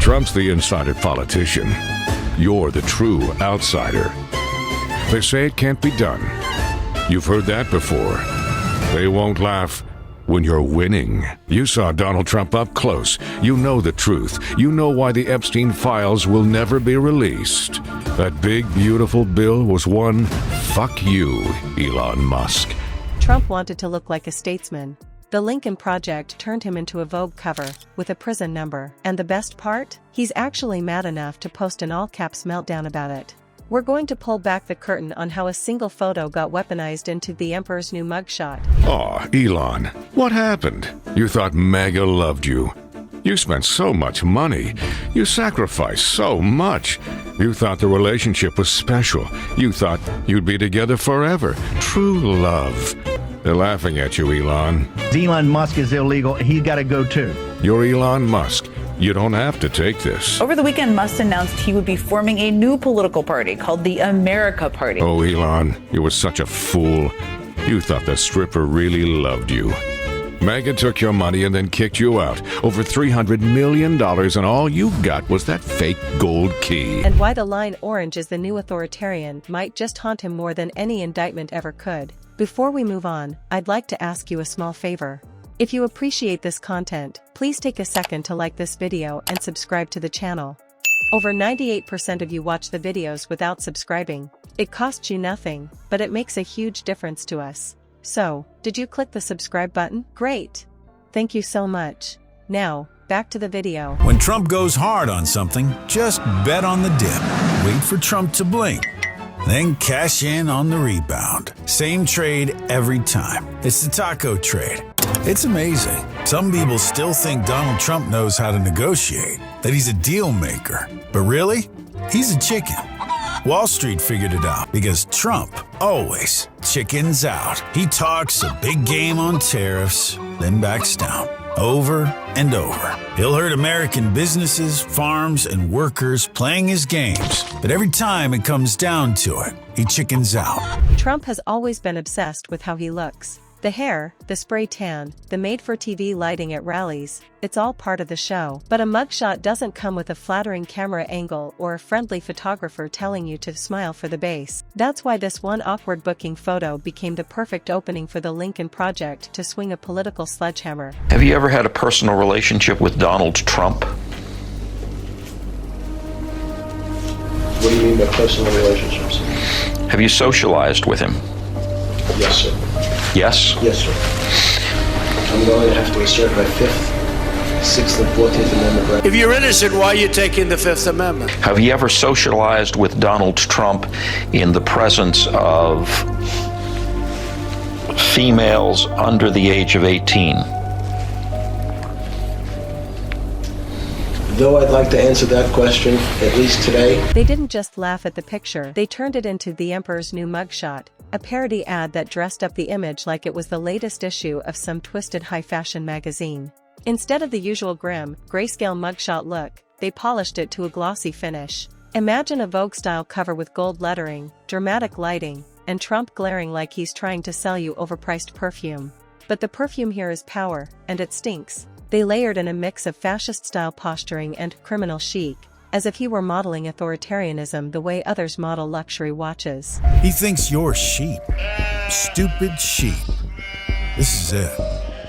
Trump's the insider politician. You're the true outsider. They say it can't be done. You've heard that before. They won't laugh when you're winning. You saw Donald Trump up close. You know the truth. You know why the Epstein files will never be released. That big, beautiful bill was one fuck you, Elon Musk. Trump wanted to look like a statesman. The Lincoln Project turned him into a Vogue cover, with a prison number. And the best part? He's actually mad enough to post an all-caps meltdown about it. We're going to pull back the curtain on how a single photo got weaponized into the emperor's new mugshot. Aw, Elon, what happened? You thought MAGA loved you. You spent so much money. You sacrificed so much. You thought the relationship was special. You thought you'd be together forever. True love. They're laughing at you, Elon. Elon Musk is illegal. He's got to go too. You're Elon Musk. You don't have to take this. Over the weekend, Musk announced he would be forming a new political party called the America Party. Oh, Elon, you were such a fool. You thought the stripper really loved you. MAGA took your money and then kicked you out. Over $300 million, and all you got was that fake gold key. And why the line "orange is the new authoritarian" might just haunt him more than any indictment ever could. Before we move on, I'd like to ask you a small favor. If you appreciate this content, please take a second to like this video and subscribe to the channel. Over 98% of you watch the videos without subscribing. It costs you nothing, but it makes a huge difference to us. So, did you click the subscribe button? Great! Thank you so much. Now, back to the video. When Trump goes hard on something, just bet on the dip. Wait for Trump to blink. Then cash in on the rebound. Same trade every time. It's the taco trade. It's amazing. Some people still think Donald Trump knows how to negotiate, that he's a deal maker. But really, he's a chicken. Wall Street figured it out because Trump always chickens out. He talks a big game on tariffs, then backs down. Over and over. He'll hurt American businesses, farms, and workers playing his games. But every time it comes down to it, he chickens out. Trump has always been obsessed with how he looks. The hair, the spray tan, the made-for-TV lighting at rallies, it's all part of the show. But a mugshot doesn't come with a flattering camera angle or a friendly photographer telling you to smile for the base. That's why this one awkward booking photo became the perfect opening for the Lincoln Project to swing a political sledgehammer. Have you ever had a personal relationship with Donald Trump? What do you mean by personal relationships? Have you socialized with him? Yes, sir. Yes? Yes, sir. I'm going to have to assert my 5th, 6th, and 14th Amendment right. If you're innocent, why are you taking the 5th Amendment? Have you ever socialized with Donald Trump in the presence of females under the age of 18? Though I'd like to answer that question, at least today. They didn't just laugh at the picture, they turned it into the emperor's new mugshot, a parody ad that dressed up the image like it was the latest issue of some twisted high-fashion magazine. Instead of the usual grim, grayscale mugshot look, they polished it to a glossy finish. Imagine a Vogue-style cover with gold lettering, dramatic lighting, and Trump glaring like he's trying to sell you overpriced perfume. But the perfume here is power, and it stinks. They layered in a mix of fascist-style posturing and criminal chic, as if he were modeling authoritarianism the way others model luxury watches. He thinks you're sheep. Stupid sheep. This is it.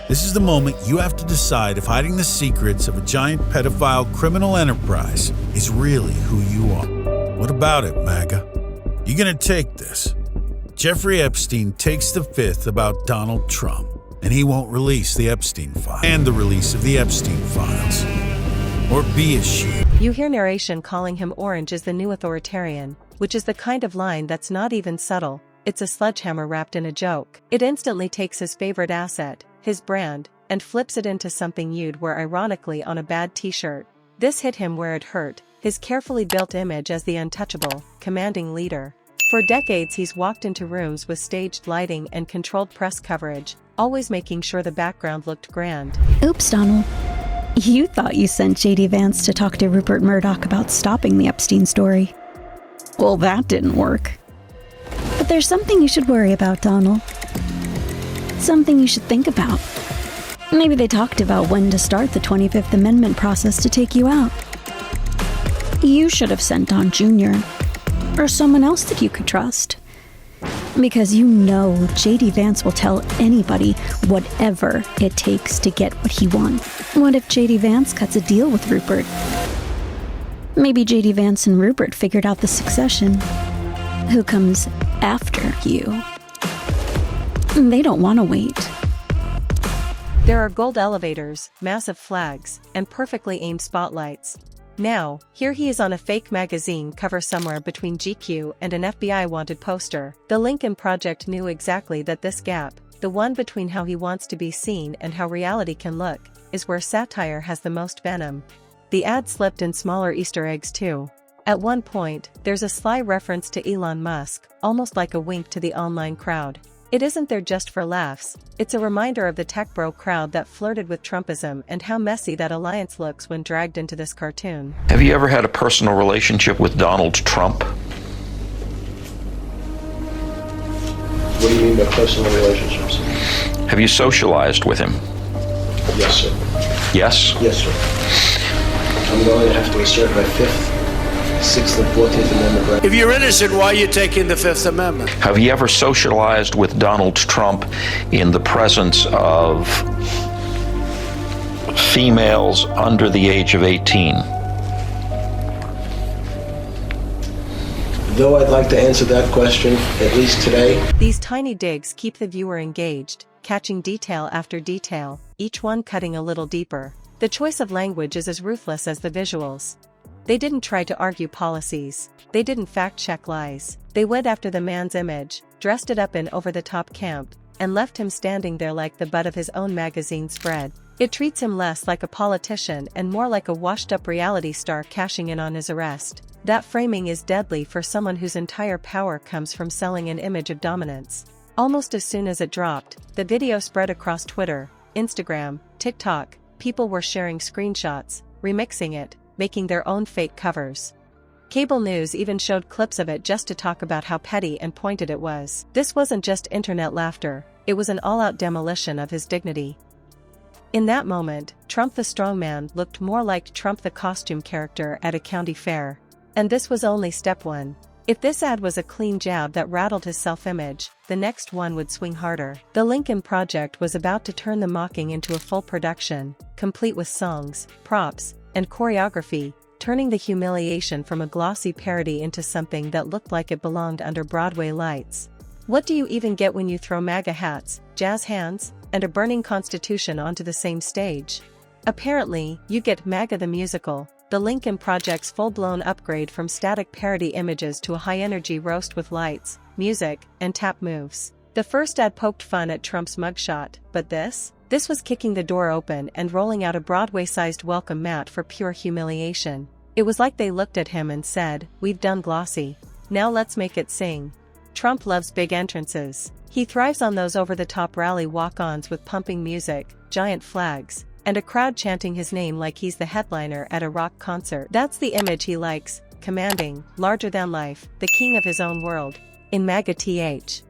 This is the moment you have to decide if hiding the secrets of a giant pedophile criminal enterprise is really who you are. What about it, MAGA? You gonna take this? Jeffrey Epstein takes the 5th about Donald Trump, and he won't release the Epstein file and the release of the Epstein files. Or be a sheep. You hear narration calling him orange is the new authoritarian, which is the kind of line that's not even subtle, it's a sledgehammer wrapped in a joke. It instantly takes his favorite asset, his brand, and flips it into something you'd wear ironically on a bad t-shirt. This hit him where it hurt, his carefully built image as the untouchable, commanding leader. For decades he's walked into rooms with staged lighting and controlled press coverage, always making sure the background looked grand. Oops, Donald. You thought you sent J.D. Vance to talk to Rupert Murdoch about stopping the Epstein story. Well, that didn't work. But there's something you should worry about, Donald. Something you should think about. Maybe they talked about when to start the 25th Amendment process to take you out. You should have sent Don Jr. or someone else that you could trust. Because you know JD Vance will tell anybody whatever it takes to get what he wants. What if JD Vance cuts a deal with Rupert? Maybe JD Vance and Rupert figured out the succession. Who comes after you? They don't want to wait. There are gold elevators, massive flags, and perfectly aimed spotlights. Now, here he is on a fake magazine cover somewhere between GQ and an FBI wanted poster. The Lincoln Project knew exactly that this gap, the one between how he wants to be seen and how reality can look, is where satire has the most venom. The ad slipped in smaller Easter eggs too. At one point, there's a sly reference to Elon Musk, almost like a wink to the online crowd. It isn't there just for laughs, it's a reminder of the tech bro crowd that flirted with Trumpism and how messy that alliance looks when dragged into this cartoon. Have you ever had a personal relationship with Donald Trump? What do you mean by personal relationships? Have you socialized with him? Yes, sir. Yes? Yes, sir. I'm going to have to assert my 5th, 6th, and 14th Amendment right. If you're innocent, why are you taking the Fifth Amendment? Have you ever socialized with Donald Trump in the presence of females under the age of 18? Though I'd like to answer that question, at least today. These tiny digs keep the viewer engaged, catching detail after detail, each one cutting a little deeper. The choice of language is as ruthless as the visuals. They didn't try to argue policies. They didn't fact-check lies. They went after the man's image, dressed it up in over-the-top camp, and left him standing there like the butt of his own magazine spread. It treats him less like a politician and more like a washed-up reality star cashing in on his arrest. That framing is deadly for someone whose entire power comes from selling an image of dominance. Almost as soon as it dropped, the video spread across Twitter, Instagram, TikTok. People were sharing screenshots, remixing it, making their own fake covers. Cable news even showed clips of it just to talk about how petty and pointed it was. This wasn't just internet laughter, it was an all-out demolition of his dignity. In that moment, Trump the strongman looked more like Trump the costume character at a county fair. And this was only step one. If this ad was a clean jab that rattled his self-image, the next one would swing harder. The Lincoln Project was about to turn the mocking into a full production, complete with songs, props, and choreography, turning the humiliation from a glossy parody into something that looked like it belonged under Broadway lights. What do you even get when you throw MAGA hats, jazz hands, and a burning constitution onto the same stage? Apparently, you get MAGA the musical, the Lincoln Project's full-blown upgrade from static parody images to a high-energy roast with lights, music, and tap moves. The first ad poked fun at Trump's mugshot, but this was kicking the door open and rolling out a Broadway-sized welcome mat for pure humiliation. It was like they looked at him and said, "We've done glossy. Now let's make it sing." Trump loves big entrances. He thrives on those over-the-top rally walk-ons with pumping music, giant flags, and a crowd chanting his name like he's the headliner at a rock concert. That's the image he likes, commanding, larger than life, the king of his own world. In MAGA-TH.